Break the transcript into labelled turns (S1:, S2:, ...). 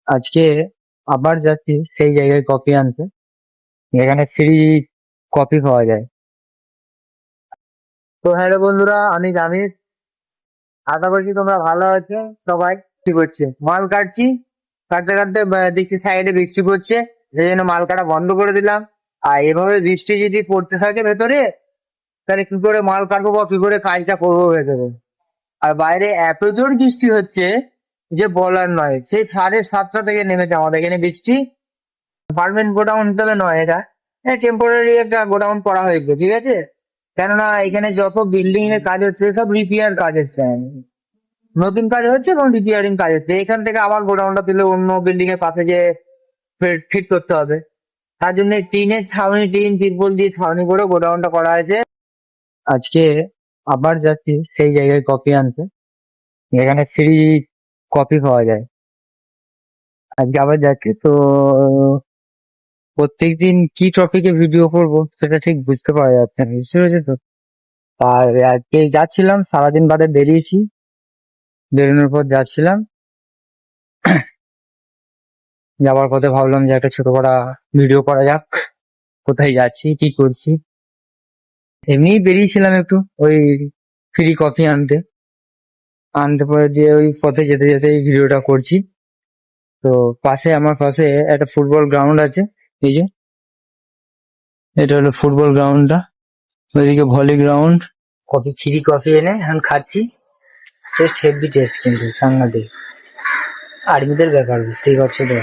S1: আজকে আবার যাচ্ছি সেই জায়গায় কফি আনতে, যেখানে ফ্রি কফি পাওয়া যায়। তো হ্যালো বন্ধুরা, আমি জামিদ। আশা করছি তোমরা ভালো আছো। সবাই কি করছে? মাল কাটছি, কাটতে কাটতে দেখছি সাইডে বৃষ্টি পড়ছে, সেই জন্য মাল কাটা বন্ধ করে দিলাম। আর এভাবে বৃষ্টি যদি পড়তে থাকে ভেতরে, তাহলে কি করে মাল কাটবো বা কি করে কাজটা করবো ভেতরে? আর বাইরে এত জোর বৃষ্টি হচ্ছে যে বলার নয়। সেই 7:30 থেকে নেমেছে আমাদের এখানে বৃষ্টি। পার্মানেন্ট গোডাউন হিসেবে নয়, এটা টেম্পোরারি একটা গোডাউন করা হয়েছে, ঠিক আছে? কেননা এখানে যত বিল্ডিং এর কাজ হচ্ছে সব রিপেয়ার কাজ হচ্ছে, নতুন কাজ হচ্ছে এবং রিপেয়ারিং কাজ হচ্ছে। এখান থেকে আবার গোডাউনটা তুলে অন্য বিল্ডিং এর পাশে যে ফিট করতে হবে, তার জন্য টিনের ছাউনি, টিন তিরপল দিয়ে ছাউনি করে গোডাউনটা করা হয়েছে। আজকে আবার যাচ্ছি সেই জায়গায় কফি আনতে, যেখানে ফ্রি কফি পাওয়া যায়। আজকে আবার যাচ্ছি তো। প্রত্যেকদিন কি টপিকে ভিডিও করব সেটা ঠিক বুঝতে পারা যাচ্ছে না, বুঝতে পেরেছো তো? আর আজকে যাচ্ছিলাম, সারাদিন বাদে বেরিয়েছি, বেরোনোর পর যাচ্ছিলাম, যাওয়ার পথে ভাবলাম যে একটা ছোট করা ভিডিও করা যাক, কোথায় যাচ্ছি কি করছি। এমনিই বেরিয়েছিলাম একটু ওই ফ্রি কফি আনতে, আনতে পরে দিয়ে ওই পথে যেতে যেতে এই ভিডিওটা করছি। তো আমার পাশে একটা ফুটবল গ্রাউন্ড আছে, এই যে এটা হলো ফুটবল গ্রাউন্ডটা, ওইদিকে ভলি গ্রাউন্ড। ফ্রি কফি এনে এখন খাচ্ছি। টেস্ট হেভি টেস্ট, কিন্তু সাংঘাতিক। আর্মিদের ব্যাপার, বুঝতেই পারছো তো।